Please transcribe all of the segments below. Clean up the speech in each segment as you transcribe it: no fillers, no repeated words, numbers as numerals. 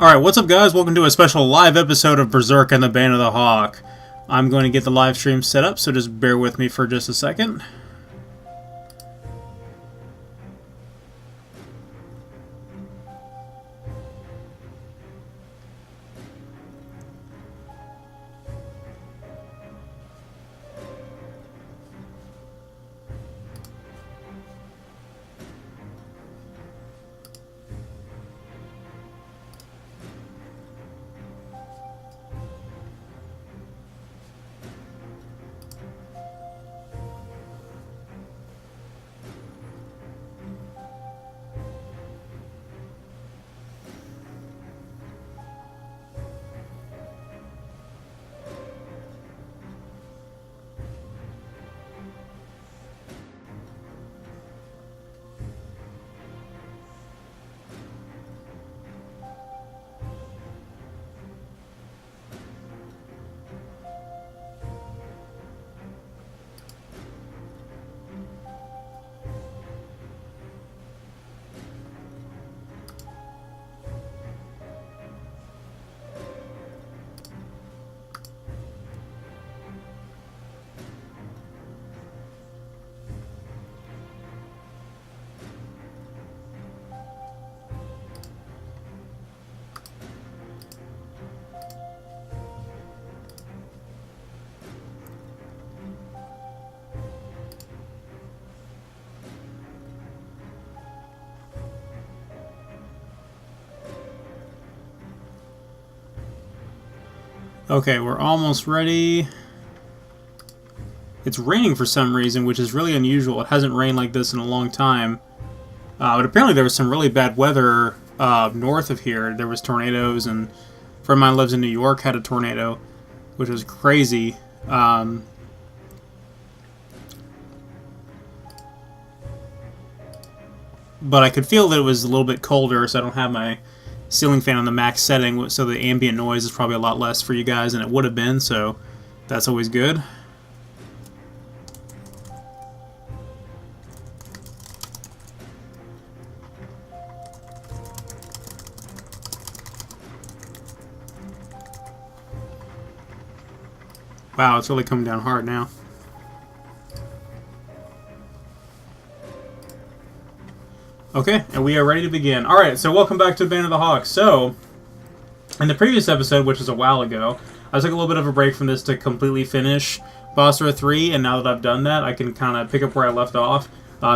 Alright, what's up guys? Welcome to a special live episode of Berserk and the Bane of the Hawk. I'm going to get the live stream set up, so just bear with me for just a second. Okay, we're almost ready. It's raining for some reason, which is really unusual. It hasn't rained like this in a long time. But apparently there was some really bad weather north of here. There was tornadoes, and a friend of mine lives in New York, had a tornado, which was crazy. But I could feel that it was a little bit colder, so I don't have my ceiling fan on the max setting, so the ambient noise is probably a lot less for you guys than it would have been, so that's always good. Wow, it's really coming down hard now. Okay, and we are ready to begin. Alright, so welcome back to Bane of the Hawk. So, in the previous episode, which was a while ago, I took a little bit of a break from this to completely finish Bossra 3, and now that I've done that, I can kind of pick up where I left off.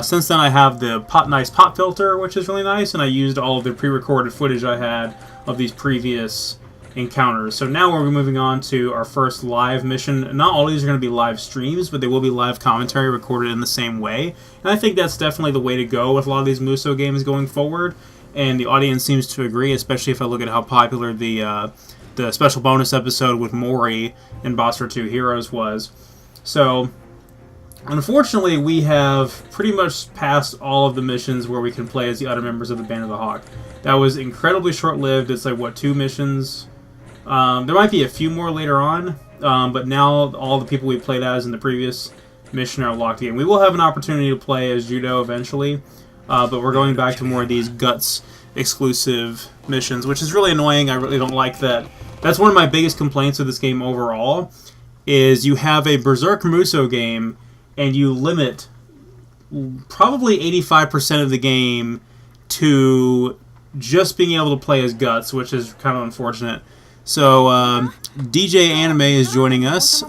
Since then, I have the nice pop filter, which is really nice, and I used all of the pre-recorded footage I had of these previous encounters. So now we're moving on to our first live mission. Not all of these are going to be live streams, but they will be live commentary recorded in the same way. And I think that's definitely the way to go with a lot of these Muso games going forward. And the audience seems to agree, especially if I look at how popular the special bonus episode with Mori in Bossra 2 Heroes was. So, unfortunately, we have pretty much passed all of the missions where we can play as the other members of the Bane of the Hawk. That was incredibly short-lived. It's like, what, 2 missions? There might be a few more later on, but now all the people we played as in the previous mission are locked in. We will have an opportunity to play as Judo eventually, but we're going back to more of these Guts exclusive missions, which is really annoying. I really don't like that. That's one of my biggest complaints with this game overall, is you have a Berserk Muso game, and you limit probably 85% of the game to just being able to play as Guts, which is kind of unfortunate. So, DJ Anime is joining us.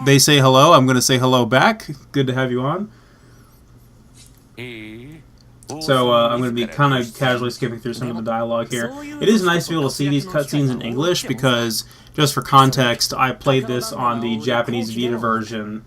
They say hello. I'm going to say hello back. Good to have you on. So, I'm going to be kind of casually skipping through some of the dialogue here. It is nice to be able to see these cutscenes in English because, just for context, I played this on the Japanese Vita version.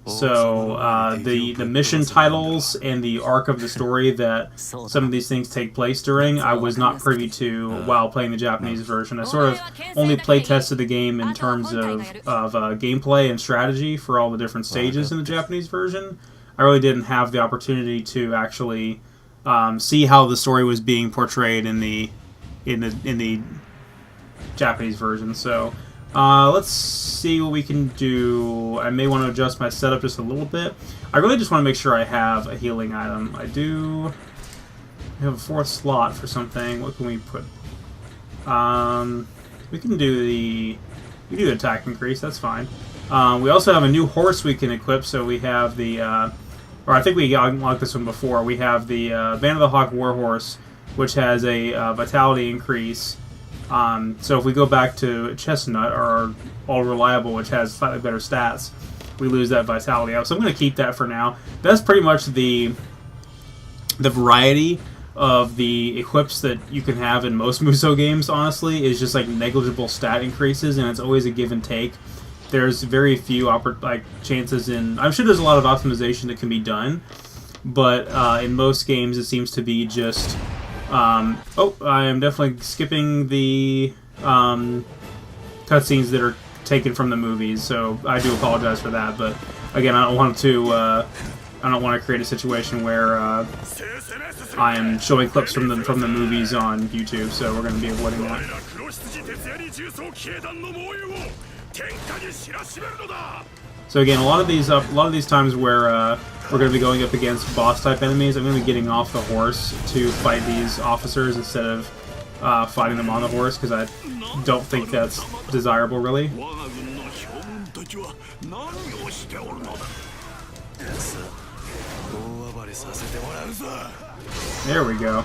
So, the mission titles and the arc of the story that some of these things take place during, I was not privy to while playing the Japanese version. I sort of only play tested the game in terms of gameplay and strategy for all the different stages in the Japanese version. I really didn't have the opportunity to actually see how the story was being portrayed in the Japanese version. So let's see what we can do. I may want to adjust my setup just a little bit. I really just want to make sure I have a healing item. I do have a 4th slot for something. What can we put? We can do the attack increase. That's fine. We also have a new horse we can equip. So we have the, or I think we unlocked this one before. We have the Band of the Hawk Warhorse, which has a vitality increase. So if we go back to Chestnut, or All Reliable, which has slightly better stats, we lose that vitality up. So I'm going to keep that for now. That's pretty much the variety of the equips that you can have in most Musou games, honestly, is just like negligible stat increases, and it's always a give and take. There's very few chances in... I'm sure there's a lot of optimization that can be done, but in most games it seems to be just... oh, I am definitely skipping the cutscenes that are taken from the movies, so I do apologize for that, but again, I don't want to create a situation where I am showing clips from the movies on YouTube, so we're going to be avoiding that. So again, a lot of these times where we're going to be going up against boss type enemies, I'm going to be getting off the horse to fight these officers instead of fighting them on the horse, because I don't think that's desirable, really. There we go.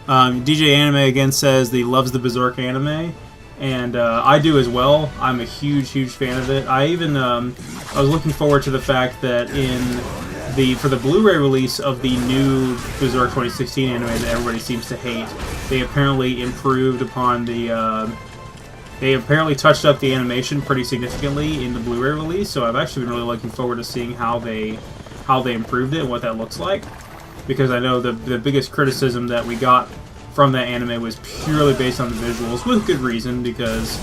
DJ Anime again says that he loves the Berserk anime, and I do as well. I'm a huge fan of it. I even I was looking forward to the fact that for the Blu-ray release of the new Berserk 2016 anime that everybody seems to hate, they apparently improved upon the. They apparently touched up the animation pretty significantly in the Blu-ray release, so I've actually been really looking forward to seeing how they improved it and what that looks like. Because I know the biggest criticism that we got from that anime was purely based on the visuals, with good reason, because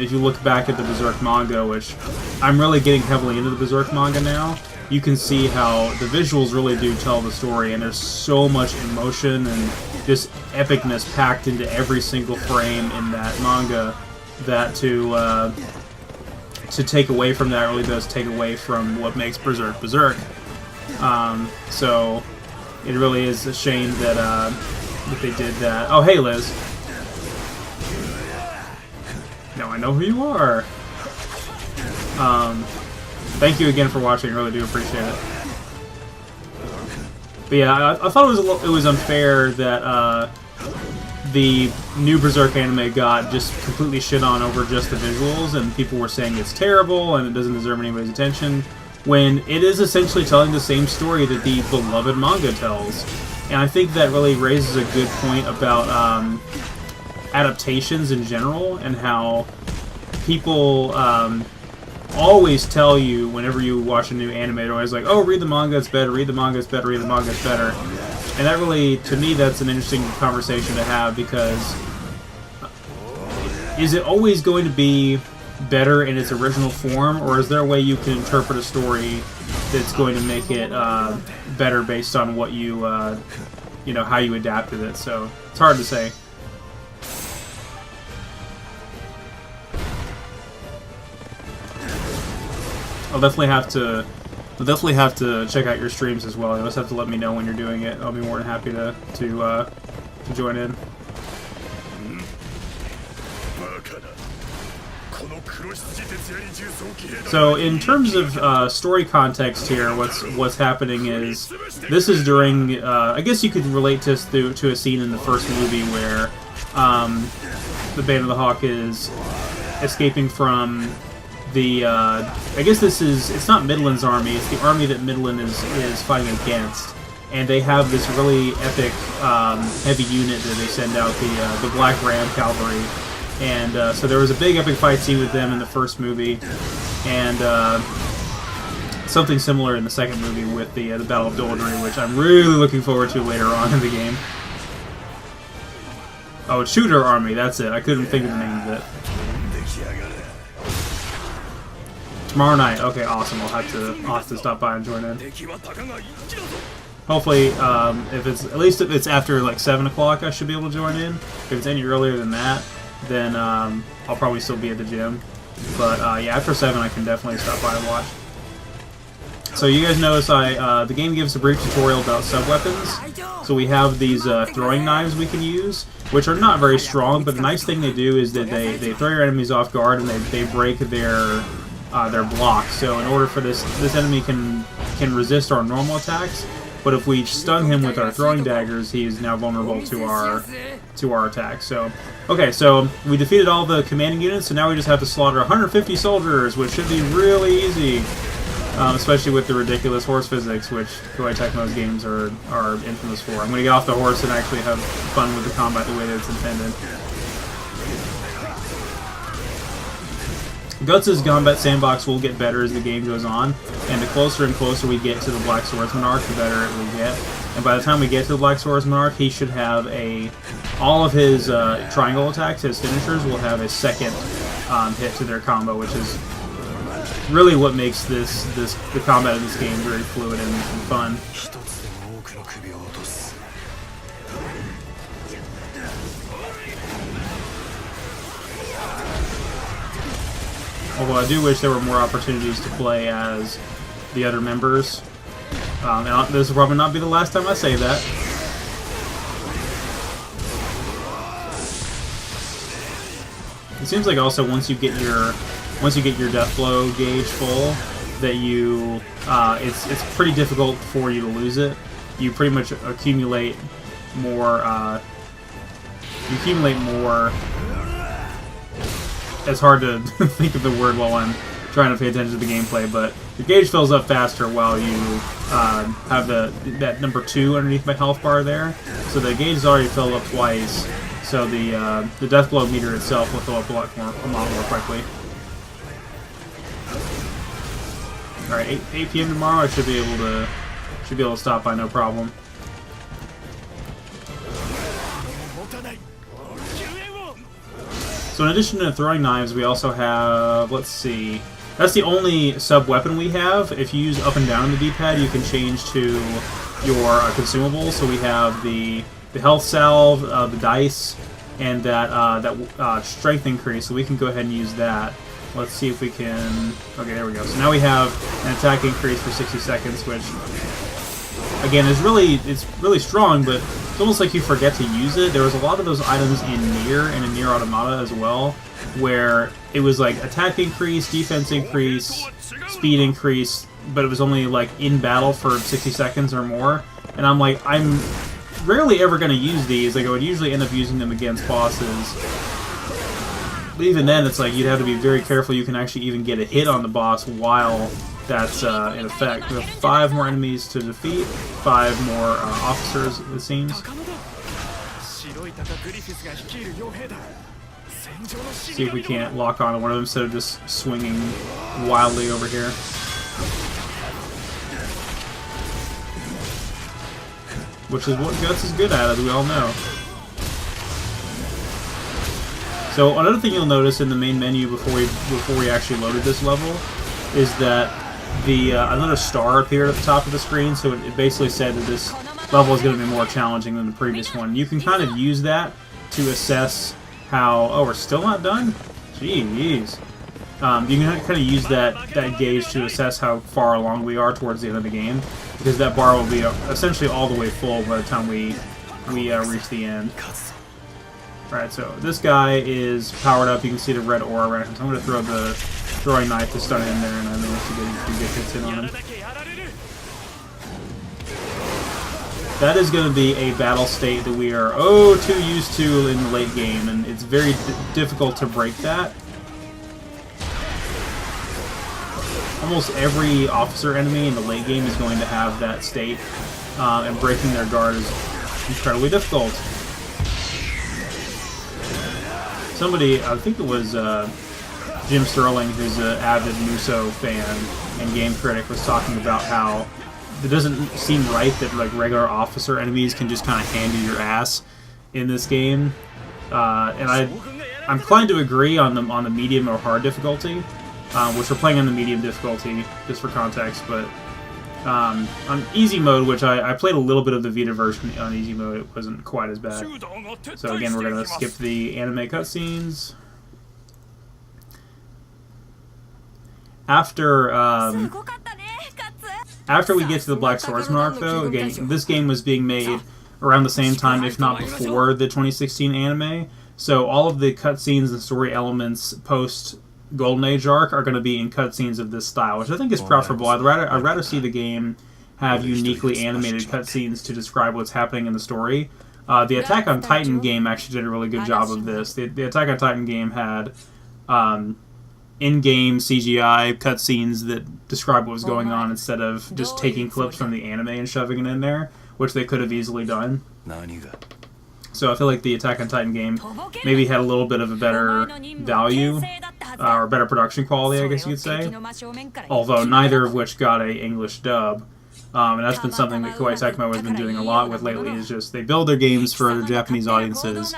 if you look back at the Berserk manga, which I'm really getting heavily into the Berserk manga now, you can see how the visuals really do tell the story, and there's so much emotion and just epicness packed into every single frame in that manga that to take away from that really does take away from what makes Berserk Berserk. So it really is a shame that they did that. Oh, hey, Liz. Now I know who you are. Thank you again for watching. I really do appreciate it. But yeah, I thought it was unfair that the new Berserk anime got just completely shit on over just the visuals, and people were saying it's terrible and it doesn't deserve anybody's attention, when it is essentially telling the same story that the beloved manga tells. And I think that really raises a good point about adaptations in general, and how people always tell you whenever you watch a new anime, they're always like, oh, read the manga, it's better, read the manga, it's better, read the manga, it's better. And that really, to me, that's an interesting conversation to have, because is it always going to be better in its original form, or is there a way you can interpret a story that's going to make it better based on what you, how you adapted it? So it's hard to say. I'll definitely have to check out your streams as well. You'll just have to let me know when you're doing it. I'll be more than happy to join in. So in terms of story context here, what's happening is this is during I guess you could relate this to a scene in the first movie where the Band of the Hawk is escaping from the I guess it's not Midland's army, it's the army that Midland is fighting against, and they have this really epic heavy unit that they send out, the Black Ram Cavalry, and so there was a big epic fight scene with them in the first movie, and something similar in the second movie with the Battle of Doldry, which I'm really looking forward to later on in the game. Oh, Tudor Army, that's it. I couldn't think of the name of it. Tomorrow night. Okay, awesome. I'll have to stop by and join in. Hopefully, if it's after like 7 o'clock, I should be able to join in. If it's any earlier than that, then I'll probably still be at the gym. But yeah, after 7, I can definitely stop by and watch. So you guys notice the game gives a brief tutorial about sub-weapons. So we have these throwing knives we can use, which are not very strong, but the nice thing they do is that they throw your enemies off guard and they break their block. So in order for this enemy can resist our normal attacks, but if we stun him with our throwing daggers, he is now vulnerable to our attacks. So, okay, so we defeated all the commanding units, so now we just have to slaughter 150 soldiers, which should be really easy, especially with the ridiculous horse physics, which Koei Tecmo's games are infamous for. I'm going to get off the horse and actually have fun with the combat the way that it's intended. Guts' combat sandbox will get better as the game goes on, and the closer and closer we get to the Black Swordsman arc, the better it will get. And by the time we get to the Black Swordsman arc, he should have all of his triangle attacks, his finishers, will have a second hit to their combo, which is really what makes the combat of this game very fluid and fun. Although I do wish there were more opportunities to play as the other members. Now, this will probably not be the last time I say that. It seems like also once you get your death blow gauge full, that it's pretty difficult for you to lose it. You pretty much accumulate more. It's hard to think of the word while I'm trying to pay attention to the gameplay, but the gauge fills up faster while you have that number 2 underneath my health bar there. So the gauge is already filled up twice, so the death blow meter itself will fill up a lot more quickly. All right, 8 p.m. tomorrow. I should be able to stop by no problem. So in addition to throwing knives, we also have, let's see, that's the only sub-weapon we have. If you use up and down on the D-pad, you can change to your consumables. So we have the health salve, the dice, and that strength increase, so we can go ahead and use that. Let's see if we can... Okay, there we go. So now we have an attack increase for 60 seconds, which, again, it's really strong, but it's almost like you forget to use it. There was a lot of those items in Nier and in Nier Automata as well, where it was like attack increase, defense increase, speed increase, but it was only like in battle for 60 seconds or more. And I'm like, I'm rarely ever going to use these. Like, I would usually end up using them against bosses. But even then, it's like you'd have to be very careful you can actually even get a hit on the boss while that's in effect. We have 5 more enemies to defeat, 5 more officers, it seems. See if we can't lock onto one of them instead of just swinging wildly over here. Which is what Guts is good at, as we all know. So another thing you'll notice in the main menu before we actually loaded this level is that another star appeared at the top of the screen, so it basically said that this level is going to be more challenging than the previous one. You can kind of use that to assess how... Oh, we're still not done? Jeez. You can kind of use that gauge to assess how far along we are towards the end of the game, because that bar will be essentially all the way full by the time we reach the end. Alright, so this guy is powered up. You can see the red aura around him. So I'm going to throw the throwing knife to stun in there, and I managed to get a few good hits in on him. That is going to be a battle state that we are too used to in the late game, and it's very difficult to break that. Almost every officer enemy in the late game is going to have that state, and breaking their guard is incredibly difficult. Somebody, I think it was Jim Sterling, who's an avid Muso fan and game critic, was talking about how it doesn't seem right that like regular officer enemies can just kind of hand you your ass in this game, and I'm inclined to agree on the medium or hard difficulty, which we're playing on the medium difficulty just for context, but on easy mode, which I played a little bit of the Vita version on easy mode, it wasn't quite as bad. So again, we're going to skip the anime cutscenes. After we get to the Black Swordsman arc, though, again, this game was being made around the same time, if not before, the 2016 anime. So all of the cutscenes and story elements post Golden Age arc are going to be in cutscenes of this style, which I think is preferable. I'd rather see the game have uniquely animated cutscenes to describe what's happening in the story. The Attack on Titan game actually did a really good job of this. The Attack on Titan game had in-game CGI cutscenes that describe what was going on instead of just taking clips from the anime and shoving it in there, which they could have easily done. So I feel like the Attack on Titan game maybe had a little bit of a better value, or better production quality, I guess you could say. Although neither of which got a English dub. And that's been something that Koei Tecmo has been doing a lot with lately, is just they build their games for their Japanese audiences,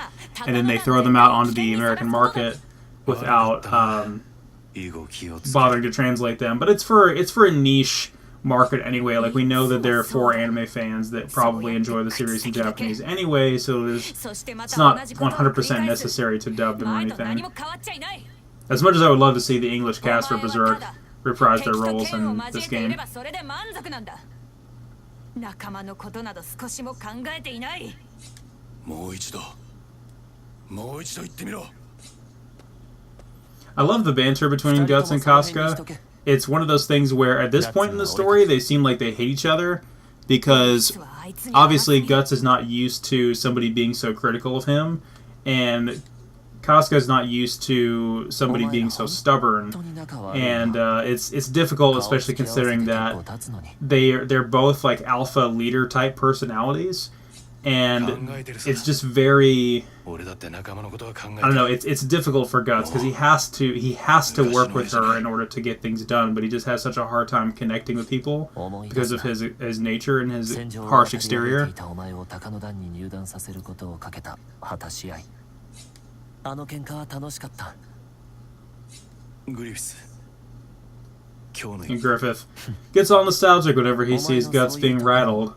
and then they throw them out onto the American market without bothering to translate them. But it's for a niche market anyway. Like, we know that there are 4 anime fans that probably enjoy the series in Japanese anyway, so it's not 100% necessary to dub them or anything. As much as I would love to see the English cast for Berserk reprise their roles in this game. I love the banter between Guts and Casca. It's one of those things where at this point in the story they seem like they hate each other, because obviously Guts is not used to somebody being so critical of him, and Casca's not used to somebody being so stubborn, and it's difficult, especially considering that they're both like alpha leader type personalities, and it's just very, I don't know, it's difficult for Guts because he has to work with her in order to get things done, but he just has such a hard time connecting with people because of his nature and his harsh exterior. And Griffith gets all nostalgic whenever he sees Guts being rattled.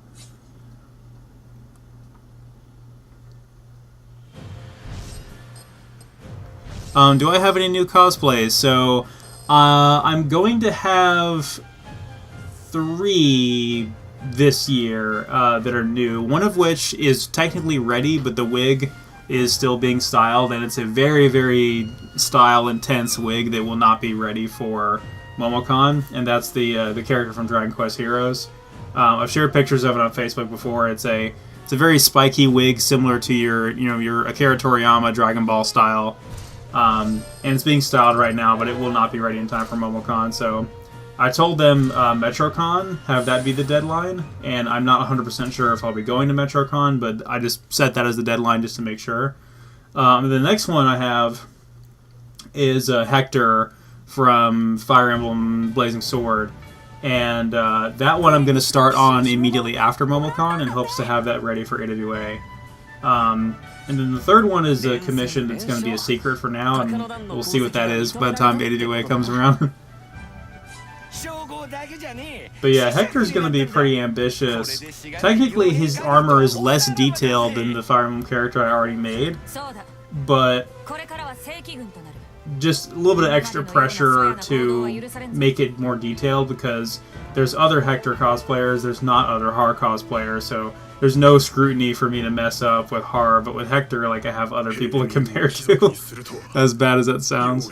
Do I have any new cosplays? So, I'm going to have 3 this year that are new. One of which is technically ready, but the wig is still being styled, and it's a very, very style-intense wig that will not be ready for Momocon, and that's the character from Dragon Quest Heroes. I've shared pictures of it on Facebook before. It's a very spiky wig, similar to your Akira Toriyama Dragon Ball style, and it's being styled right now, but it will not be ready in time for Momocon. So I told them MetroCon, have that be the deadline, and I'm not 100% sure if I'll be going to MetroCon, but I just set that as the deadline just to make sure. The next one I have is Hector from Fire Emblem Blazing Sword, and that one I'm going to start on immediately after Momocon in hopes to have that ready for AWA. And then the third one is a commission that's going to be a secret for now, and we'll see what that is by the time AWA comes around. But yeah, Hector's going to be pretty ambitious. Technically, his armor is less detailed than the Fire Emblem character I already made, but just a little bit of extra pressure to make it more detailed, because there's other Hector cosplayers, there's not other Har cosplayers, so there's no scrutiny for me to mess up with Har, but with Hector, like, I have other people to compare to. As bad as that sounds.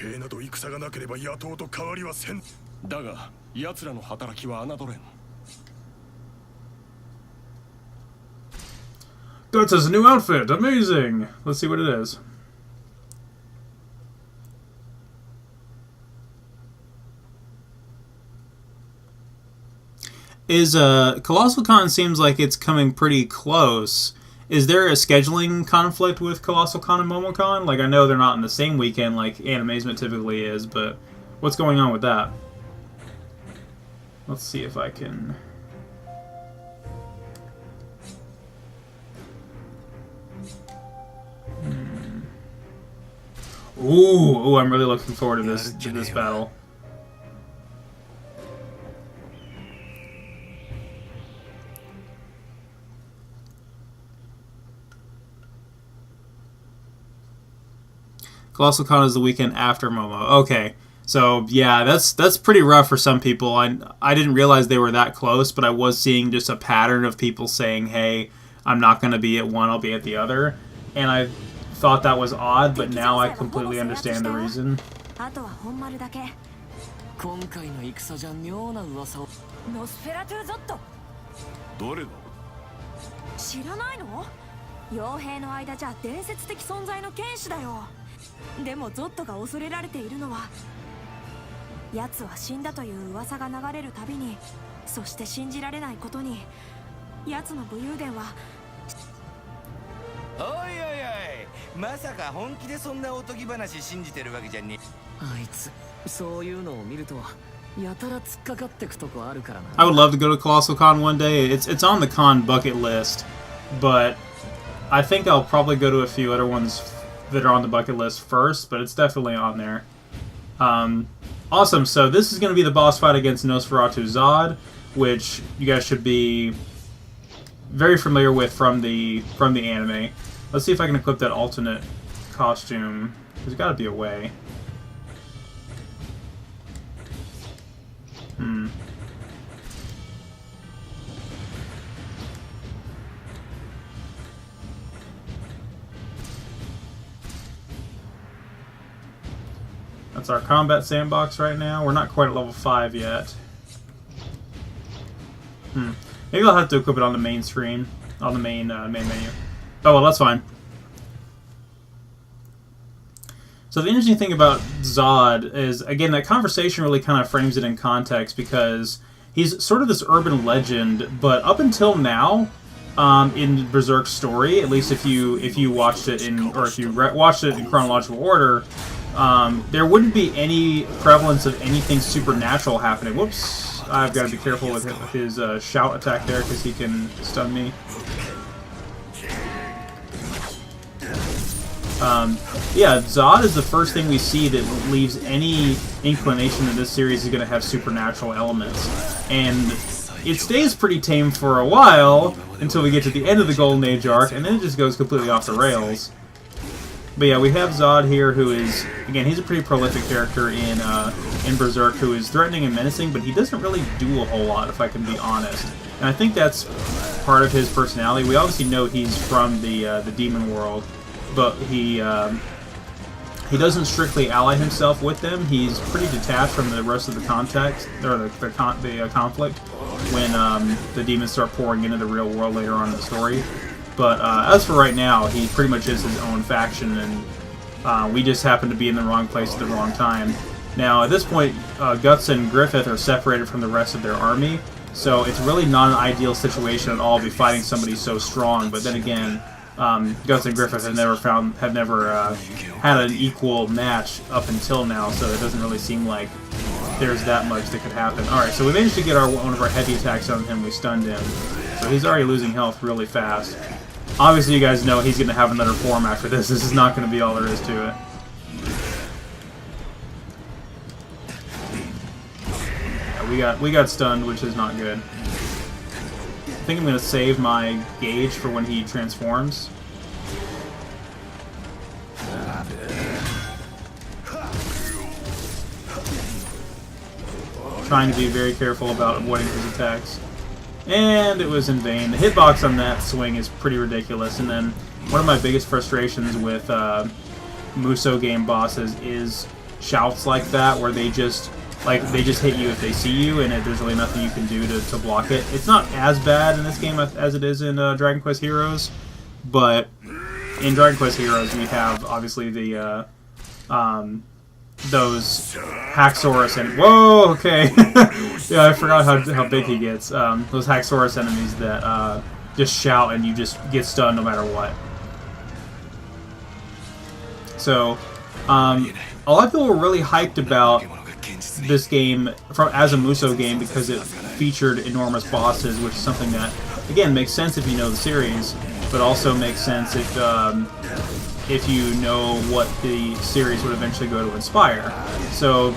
Guts has a new outfit! Amazing! Let's see what it is. Colossal Con seems like it's coming pretty close. Is there a scheduling conflict with Colossal Con and Momocon? Like, I know they're not in the same weekend like Animazement typically is, but what's going on with that? Let's see if I can... Ooh, I'm really looking forward to this battle. Colossal Con is the weekend after Momo. Okay, so yeah, that's pretty rough for some people. I didn't realize they were that close, but I was seeing just a pattern of people saying, "Hey, I'm not going to be at one, I'll be at the other. And I thought that was odd, but now I completely understand the reason. 今回の戦じゃ妙な噂を。ノスフェラトゥゾット。どれだ？知らないの？傭兵の間じゃ伝説的存在の剣士だよ。でもゾットが恐れられているのは、奴は死んだという噂が流れるたびに、そして信じられないことに、奴の武勇伝は。おいおいおい、まさか本気でそんなおとぎ話信じてるわけじゃねえ。あいつ。そういうのを見るとやたら突っかかってくとこあるからな。 I would love to go to Colossal Con one day. It's on the con bucket list, but I think I'll probably go to a few other ones that are on the bucket list first, but it's definitely on there. Awesome, so this is going to be the boss fight against Nosferatu Zod, which you guys should be very familiar with from the anime. Let's see if I can equip that alternate costume. There's got to be a way. That's our combat sandbox right now. We're not quite at level 5 yet. Maybe I'll have to equip it on the main screen, on the main menu. Oh well, that's fine. So the interesting thing about Zod is, again, that conversation really kind of frames it in context, because he's sort of this urban legend, but up until now, in Berserk's story, at least if you watched it in, or if you watched it in chronological order, there wouldn't be any prevalence of anything supernatural happening. Whoops! I've got to be careful with his shout attack there, because he can stun me. Yeah, Zod is the first thing we see that leaves any inclination that this series is going to have supernatural elements. And it stays pretty tame for a while, until we get to the end of the Golden Age arc, and then it just goes completely off the rails. But yeah, we have Zod here, who is, again, he's a pretty prolific character in Berserk, who is threatening and menacing, but he doesn't really do a whole lot, if I can be honest. And I think that's part of his personality. We obviously know he's from the demon world, but he doesn't strictly ally himself with them. He's pretty detached from the rest of the context, or the conflict, when the demons start pouring into the real world later on in the story. But as for right now, he pretty much is his own faction, and we just happen to be in the wrong place at the wrong time. Now, at this point, Guts and Griffith are separated from the rest of their army, so it's really not an ideal situation at all to be fighting somebody so strong. But then again, Guts and Griffith have never had an equal match up until now, so it doesn't really seem like there's that much that could happen. Alright, so we managed to get one of our heavy attacks on him. We stunned him, so he's already losing health really fast. Obviously, you guys know he's going to have another form after this. This is not going to be all there is to it. Yeah, we got stunned, which is not good. I think I'm going to save my gauge for when he transforms. Trying to be very careful about avoiding his attacks. And it was in vain. The hitbox on that swing is pretty ridiculous. And then one of my biggest frustrations with Muso game bosses is shouts like that, where they just hit you if they see you, and there's really nothing you can do to block it. It's not as bad in this game as it is in Dragon Quest Heroes, but in Dragon Quest Heroes we have obviously the those Haxorus and whoa, okay, yeah, I forgot how big he gets. Those Haxorus enemies that just shout and you just get stunned no matter what. So, a lot of people were really hyped about this game as a Muso game because it featured enormous bosses, which is something that, again, makes sense if you know the series, but also makes sense if you know what the series would eventually go to inspire. So,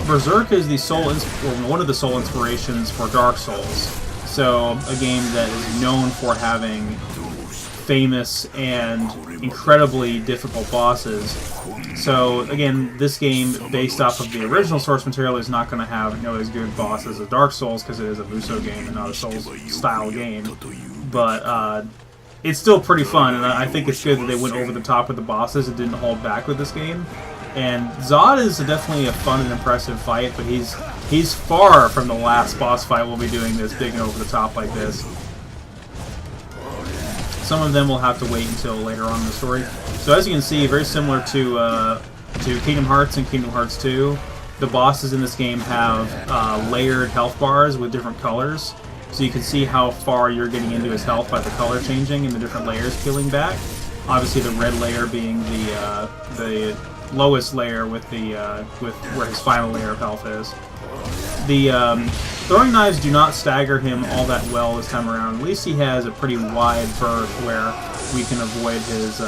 Berserk is one of the sole inspirations for Dark Souls. So, a game that is known for having famous and incredibly difficult bosses. So, again, this game, based off of the original source material, is not going to have as good bosses as Dark Souls, because it is a Muso game and not a Souls-style game. But it's still pretty fun, and I think it's good that they went over the top with the bosses and didn't hold back with this game. And Zod is definitely a fun and impressive fight, but he's far from the last boss fight we'll be doing this big and over the top like this. Some of them will have to wait until later on in the story. So as you can see, very similar to Kingdom Hearts and Kingdom Hearts 2, the bosses in this game have layered health bars with different colors. So you can see how far you're getting into his health by the color changing and the different layers peeling back. Obviously, the red layer being the lowest layer with where his final layer of health is. The throwing knives do not stagger him all that well this time around. At least he has a pretty wide berth where we can avoid his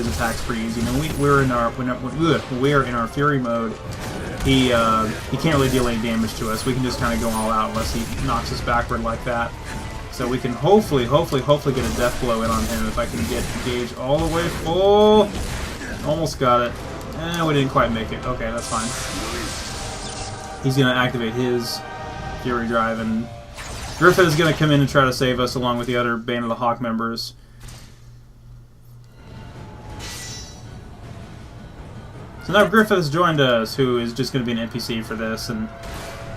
attacks pretty easy. When we're in our Fury mode, he can't really deal any damage to us. We can just kind of go all out unless he knocks us backward like that. So we can hopefully get a death blow in on him if I can get engaged all the way full. Almost got it. We didn't quite make it. Okay, that's fine. He's going to activate his Fury Drive, and Griffith is going to come in and try to save us along with the other Band of the Hawk members. So now Griffith has joined us, who is just going to be an NPC for this, and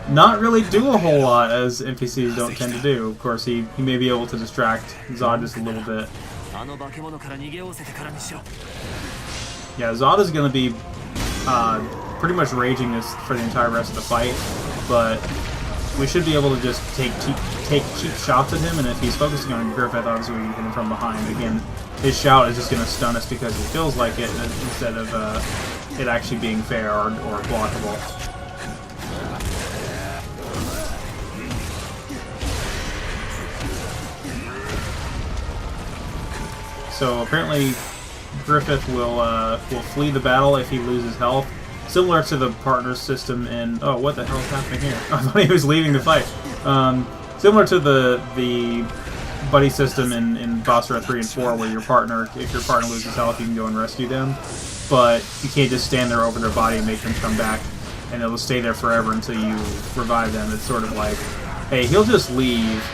not really do a whole lot, as NPCs don't tend to do. Of course, he may be able to distract Zod just a little bit. Yeah, Zod is going to be pretty much raging this for the entire rest of the fight, but we should be able to just take cheap shots at him, and if he's focusing on Griffith, obviously we can hit him from behind. Again, his shout is just going to stun us because he feels like it, instead of it actually being fair or blockable. So apparently Griffith will flee the battle if he loses health, similar to the partner system in... Oh, what the hell is happening here? I thought he was leaving the fight. Similar to the buddy system in Berserk 3 and 4, where if your partner loses health, you can go and rescue them. But you can't just stand there over their body and make them come back, and they'll stay there forever until you revive them. It's sort of like, hey, he'll just leave.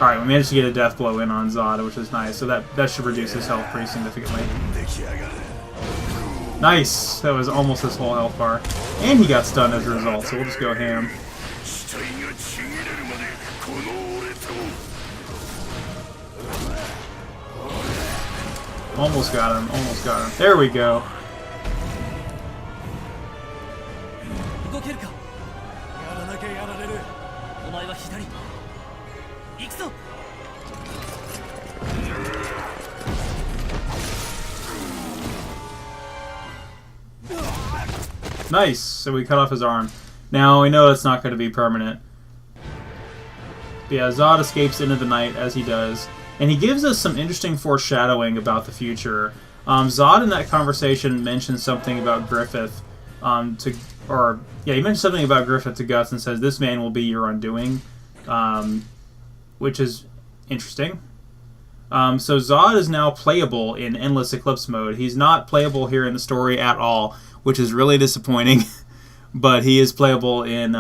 Alright, we managed to get a death blow in on Zod, which is nice, so that should reduce his health pretty significantly. Nice! That was almost his whole health bar. And he got stunned as a result, so we'll just go ham. Almost got him, almost got him. There we go. Nice! So we cut off his arm. Now we know it's not going to be permanent. But yeah, Zod escapes into the night as he does. And he gives us some interesting foreshadowing about the future. Zod in that conversation mentioned something about Griffith he mentioned something about Griffith to Guts and says, "This man will be your undoing," which is interesting. So Zod is now playable in Endless Eclipse mode. He's not playable here in the story at all, which is really disappointing. But he is playable in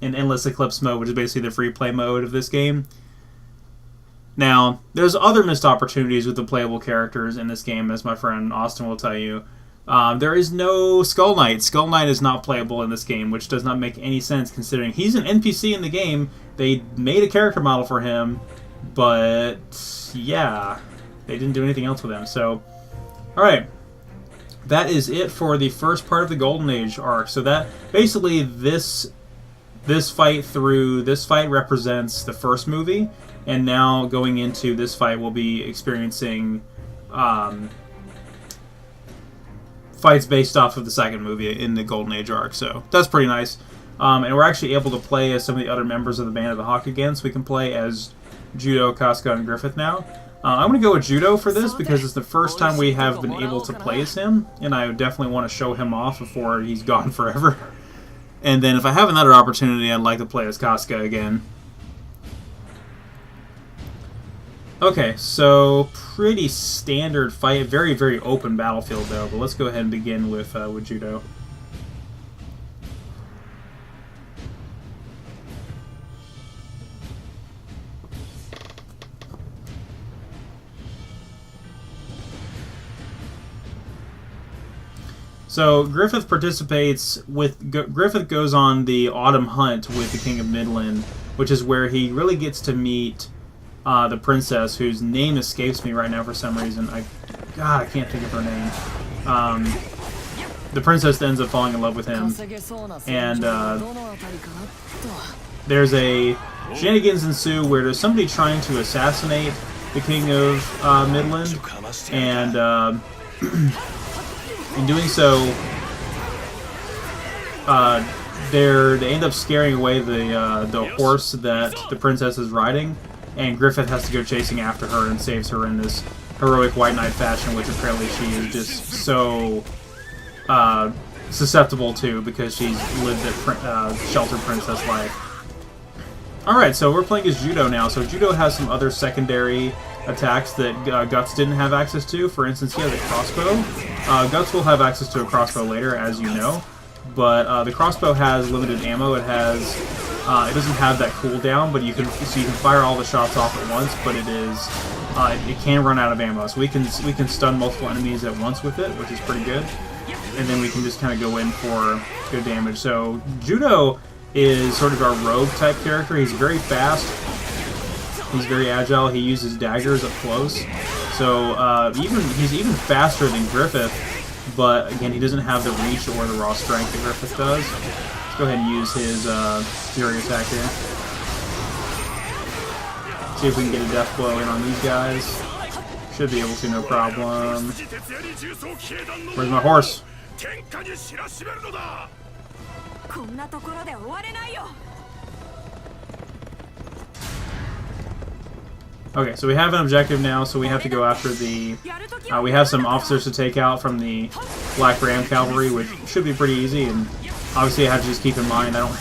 Endless Eclipse mode, which is basically the free play mode of this game. Now, there's other missed opportunities with the playable characters in this game, as my friend Austin will tell you. There is no Skull Knight. Skull Knight is not playable in this game, which does not make any sense considering he's an NPC in the game. They made a character model for him, but yeah, they didn't do anything else with him. So, alright. That is it for the first part of the Golden Age arc. So that, basically, this fight represents the first movie. And now, going into this fight, we'll be experiencing fights based off of the second movie in the Golden Age arc. So that's pretty nice. And we're actually able to play as some of the other members of the Band of the Hawk again. So we can play as Judo, Casca, and Griffith now. I'm going to go with Judo for this because it's the first time we have been able to play as him. And I definitely want to show him off before he's gone forever. And then if I have another opportunity, I'd like to play as Casca again. Okay, so pretty standard fight, very, very open battlefield though, but let's go ahead and begin with Judo. So Griffith participates with Griffith goes on the autumn hunt with the King of Midland, which is where he really gets to meet the princess, whose name escapes me right now for some reason. I can't think of her name. The princess ends up falling in love with him, and there's a shenanigans ensue where there's somebody trying to assassinate the King of Midland, and in doing so, they end up scaring away the horse that the princess is riding, and Griffith has to go chasing after her and saves her in this heroic white knight fashion, which apparently she is just so susceptible to because she's lived a sheltered princess life. Alright, so we're playing as Judo now. So Judo has some other secondary attacks that Guts didn't have access to. For instance, he has a crossbow. Guts will have access to a crossbow later, as you know. But the crossbow has limited ammo. It doesn't have that cooldown, but you can fire all the shots off at once. But it can run out of ammo, so we can stun multiple enemies at once with it, which is pretty good. And then we can just kind of go in for good damage. So Judo is sort of our rogue type character. He's very fast. He's very agile. He uses daggers up close. So he's even faster than Griffith, but again, he doesn't have the reach or the raw strength that Griffith does. Let's go ahead and use his Fury attack here. See if we can get a death blow in on these guys. Should be able to, no problem. Where's my horse? Okay, so we have an objective now, so we have to go after the... we have some officers to take out from the Black Ram Cavalry, which should be pretty easy, and obviously I have to just keep in mind I don't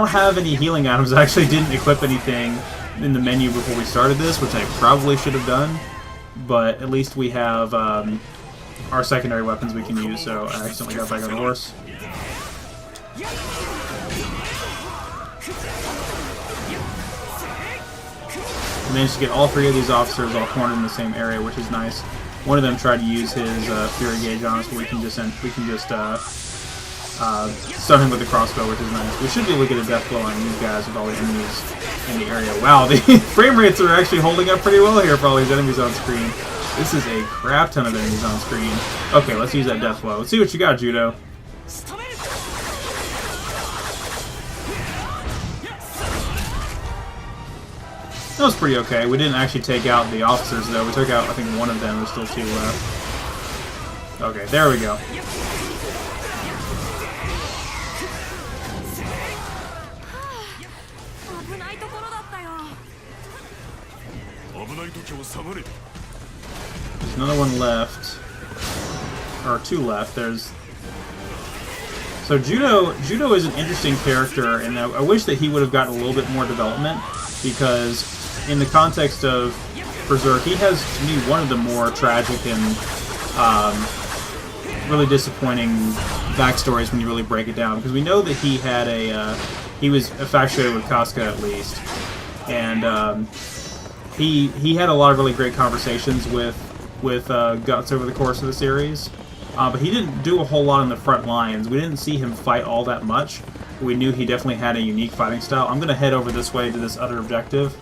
have any healing items. I actually didn't equip anything in the menu before we started this, which I probably should have done, but at least we have our secondary weapons we can use, so I accidentally got back on the horse. We managed to get all three of these officers all cornered in the same area, which is nice. One of them tried to use his Fury Gauge on us, but we can just stun him with the crossbow, which is nice. We should be able to get a death blow on these guys with all the enemies in the area. Wow, the frame rates are actually holding up pretty well here for all these enemies on screen. This is a crap ton of enemies on screen. Okay, let's use that death blow. Let's see what you got, Judo. That was pretty okay. We didn't actually take out the officers, though. We took out, I think, one of them. There's still two left. Okay, there we go. There's another one left. Or two left. So Judo is an interesting character, and I wish that he would have gotten a little bit more development, because in the context of Berserk, he has, to me, one of the more tragic and really disappointing backstories when you really break it down. Because we know that he had he was infatuated with Casca, at least, and he had a lot of really great conversations with Guts over the course of the series, but he didn't do a whole lot on the front lines. We didn't see him fight all that much. We knew he definitely had a unique fighting style. I'm going to head over this way to this other objective,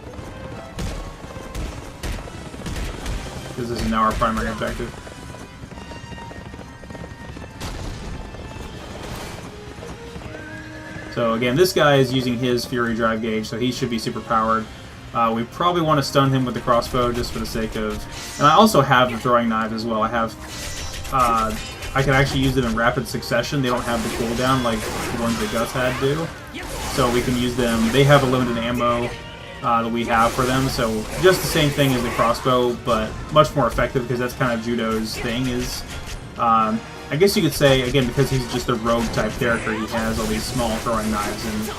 because this is now our primary objective. So again, this guy is using his Fury Drive Gauge, so he should be super powered. We probably want to stun him with the crossbow just for the sake of... And I also have the throwing knives as well. I have... I can actually use it in rapid succession. They don't have the cooldown like the ones that Guts had do. So we can use them. They have a limited ammo that we have for them. So just the same thing as the crossbow, but much more effective, because that's kind of Judo's thing. Is I guess you could say, again, because he's just a rogue type character, he has all these small throwing knives, and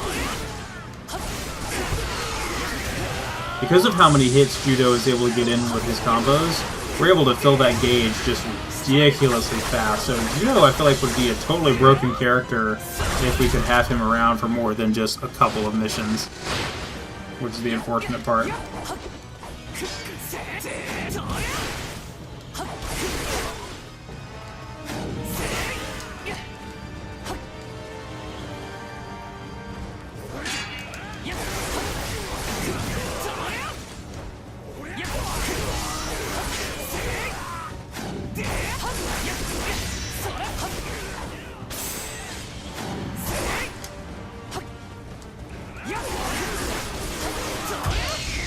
because of how many hits Judo is able to get in with his combos, we're able to fill that gauge just ridiculously fast. So Judo, I feel like, would be a totally broken character if we could have him around for more than just a couple of missions, which is the unfortunate part.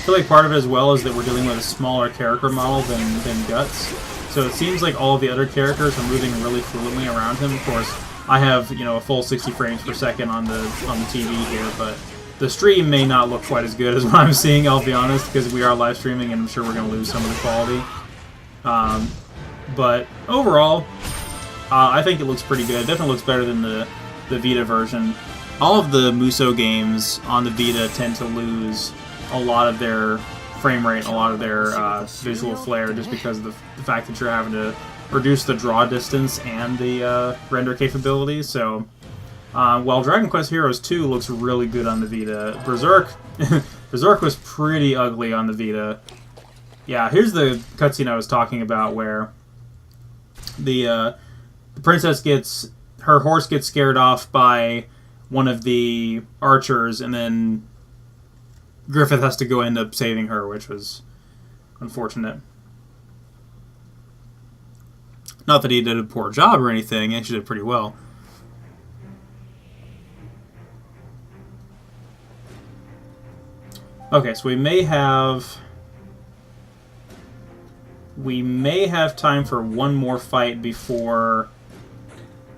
feel like part of it as well is that we're dealing with a smaller character model than Guts. So it seems like all of the other characters are moving really fluidly around him. Of course, I have, you know, a full 60 frames per second on the TV here, but the stream may not look quite as good as what I'm seeing, I'll be honest, because we are live streaming and I'm sure we're going to lose some of the quality. But overall, I think it looks pretty good. It definitely looks better than the Vita version. All of the Muso games on the Vita tend to lose a lot of their frame rate, a lot of their visual flair, just because of the fact that you're having to reduce the draw distance and the render capabilities. So, while Dragon Quest Heroes 2 looks really good on the Vita, Berserk was pretty ugly on the Vita. Yeah, here's the cutscene I was talking about where the princess her horse gets scared off by one of the archers, and then Griffith has to go end up saving her, which was unfortunate. Not that he did a poor job or anything, he actually did pretty well. Okay, so we may have time for one more fight before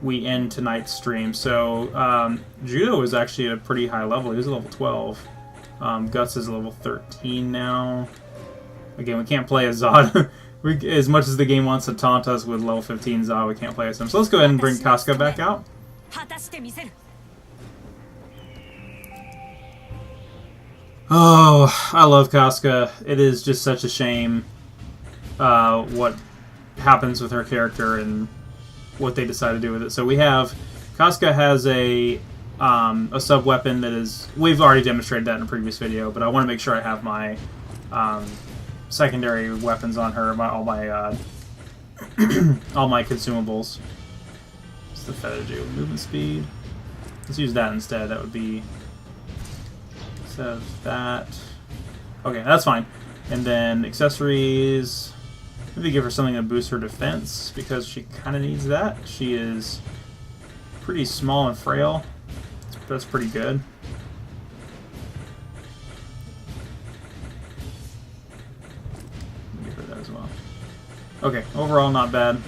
we end tonight's stream. So, Judo is actually at a pretty high level. He's at level 12. Guts is level 13 now. Again, we can't play as Zod. As much as the game wants to taunt us with level 15 Zod, we can't play as him. So let's go ahead and bring Casca back out. Oh, I love Casca. It is just such a shame what happens with her character and what they decide to do with it. So we have... Casca has a sub-weapon that is... We've already demonstrated that in a previous video, but I want to make sure I have my secondary weapons on her, all my all my consumables. What's the feta do? Movement speed? Let's use that instead. That would be... Instead of that... Okay, that's fine. And then accessories... Maybe give her something to boost her defense, because she kind of needs that. She is pretty small and frail. That's pretty good. Give her that as well. Okay, overall not bad.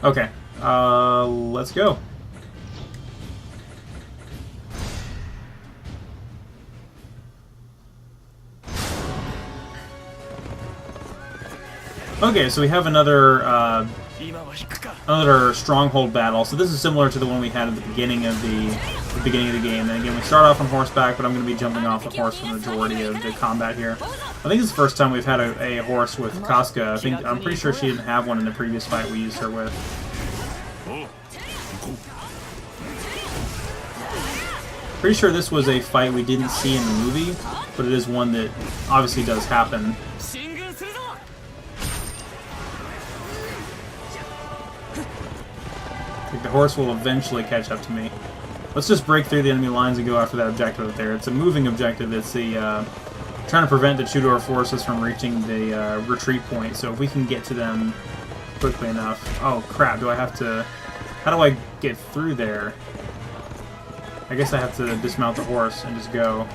Okay, let's go. Okay, so we have another Stronghold Battle. So this is similar to the one we had at the beginning of the game. And again, we start off on horseback, but I'm going to be jumping off the horse for the majority of the combat here. I think it's the first time we've had a horse with Casca. I'm pretty sure she didn't have one in the previous fight we used her with. Pretty sure this was a fight we didn't see in the movie, but it is one that obviously does happen. I think the horse will eventually catch up to me. Let's just break through the enemy lines and go after that objective up there. It's a moving objective. It's the trying to prevent the Tudor forces from reaching the retreat point. So if we can get to them quickly enough... Oh crap, do I have to... How do I get through there? I guess I have to dismount the horse and just go.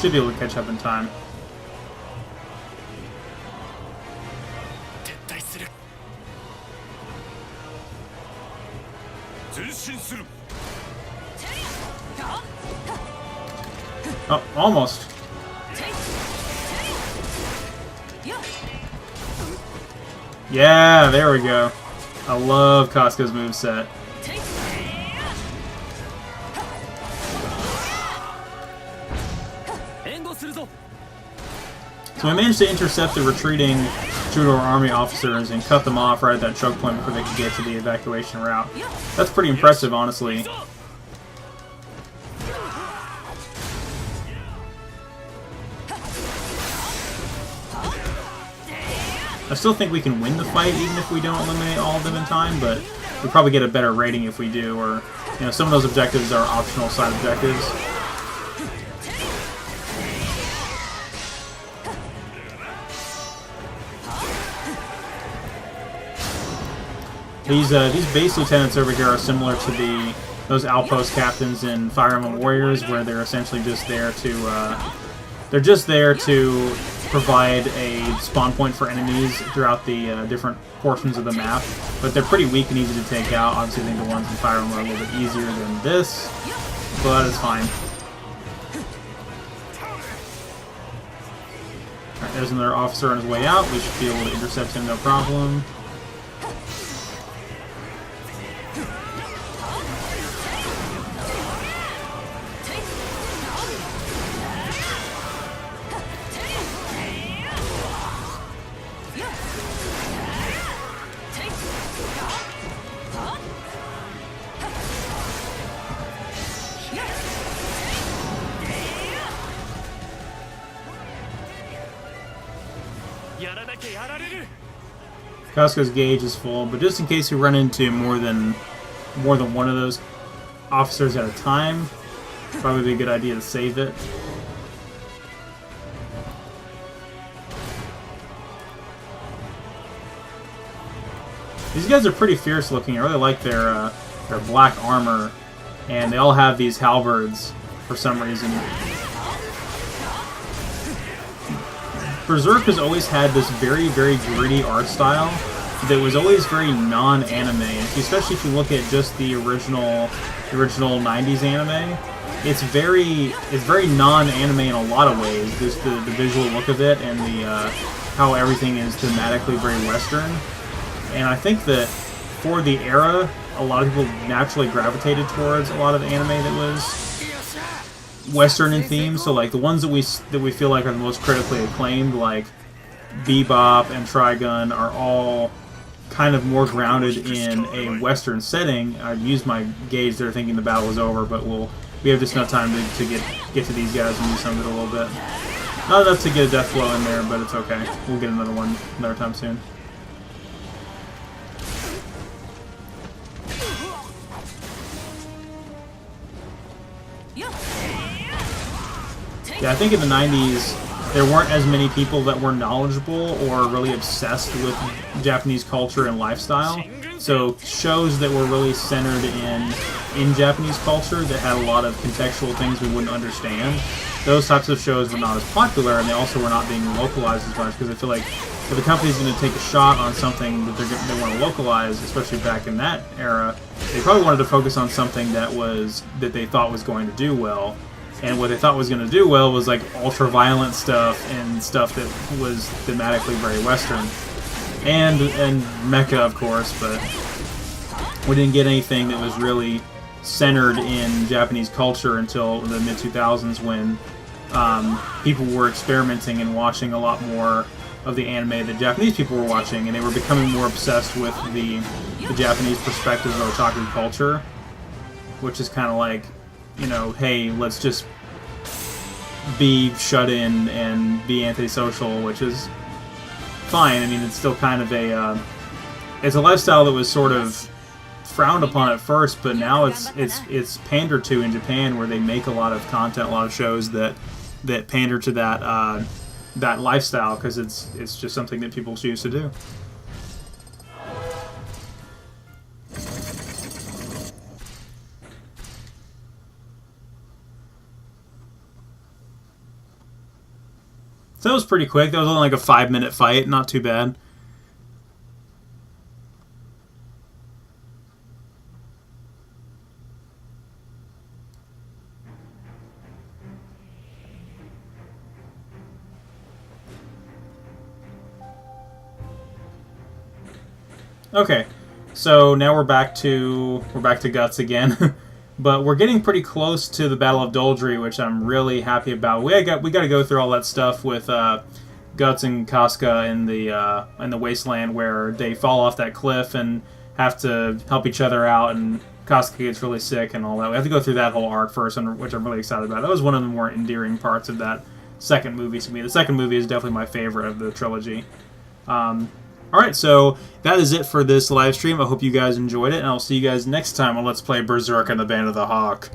Should be able to catch up in time. Oh, almost. Yeah, there we go. I love Casca's moveset. So we managed to intercept the retreating Tudor Army officers and cut them off right at that choke point before they could get to the evacuation route. That's pretty impressive, honestly. I still think we can win the fight even if we don't eliminate all of them in time, but we probably get a better rating if we do, or, you know, some of those objectives are optional side objectives. These base lieutenants over here are similar to the those outpost captains in Fire Emblem Warriors, where they're essentially just there to provide a spawn point for enemies throughout the different portions of the map. But they're pretty weak and easy to take out. Obviously, I think the ones in Fire Emblem are a little bit easier than this, but it's fine. Alright, there's another officer on his way out. We should be able to intercept him no problem. Casca's gauge is full, but just in case we run into more than one of those officers at a time, probably be a good idea to save it. These guys are pretty fierce looking. I really like their black armor, and they all have these halberds for some reason. Berserk has always had this very, very gritty art style that was always very non-anime. Especially if you look at just the original 90s anime, it's very non-anime in a lot of ways. Just the visual look of it and the how everything is thematically very Western. And I think that for the era, a lot of people naturally gravitated towards a lot of anime that was Western in theme. So like the ones that we feel like are the most critically acclaimed, like Bebop and Trigun, are all kind of more grounded in a Western setting. I'd use my gauge there thinking the battle was over, but we have just enough time to get to these guys and do some of it a little bit. Not enough to get a death blow in there, but it's okay. We'll get another one another time soon. Yeah, I think in the 90s, there weren't as many people that were knowledgeable or really obsessed with Japanese culture and lifestyle. So shows that were really centered in Japanese culture that had a lot of contextual things we wouldn't understand, those types of shows were not as popular, and they also were not being localized as much, because I feel like if the company's going to take a shot on something that they want to localize, especially back in that era, they probably wanted to focus on something that they thought was going to do well. And what they thought was going to do well was like ultra-violent stuff and stuff that was thematically very Western. And mecha, of course, but we didn't get anything that was really centered in Japanese culture until the mid-2000s, when people were experimenting and watching a lot more of the anime that Japanese people were watching, and they were becoming more obsessed with the Japanese perspective of otaku culture, which is kind of like, you know, hey, let's just be shut in and be antisocial, which is fine. I mean, it's still kind of it's a lifestyle that was sort of frowned upon at first, but now it's pandered to in Japan, where they make a lot of content, a lot of shows that pander to that lifestyle, because it's just something that people choose to do. So that was pretty quick. That was only like a 5-minute fight. Not too bad. Okay, so now we're back to Guts again. But we're getting pretty close to the Battle of Doldry, which I'm really happy about. We got to go through all that stuff with Guts and Casca in the wasteland, where they fall off that cliff and have to help each other out, and Casca gets really sick and all that. We have to go through that whole arc first, which I'm really excited about. That was one of the more endearing parts of that second movie to me. The second movie is definitely my favorite of the trilogy. Alright, so that is it for this live stream. I hope you guys enjoyed it, and I'll see you guys next time on Let's Play Berserk and the Band of the Hawk.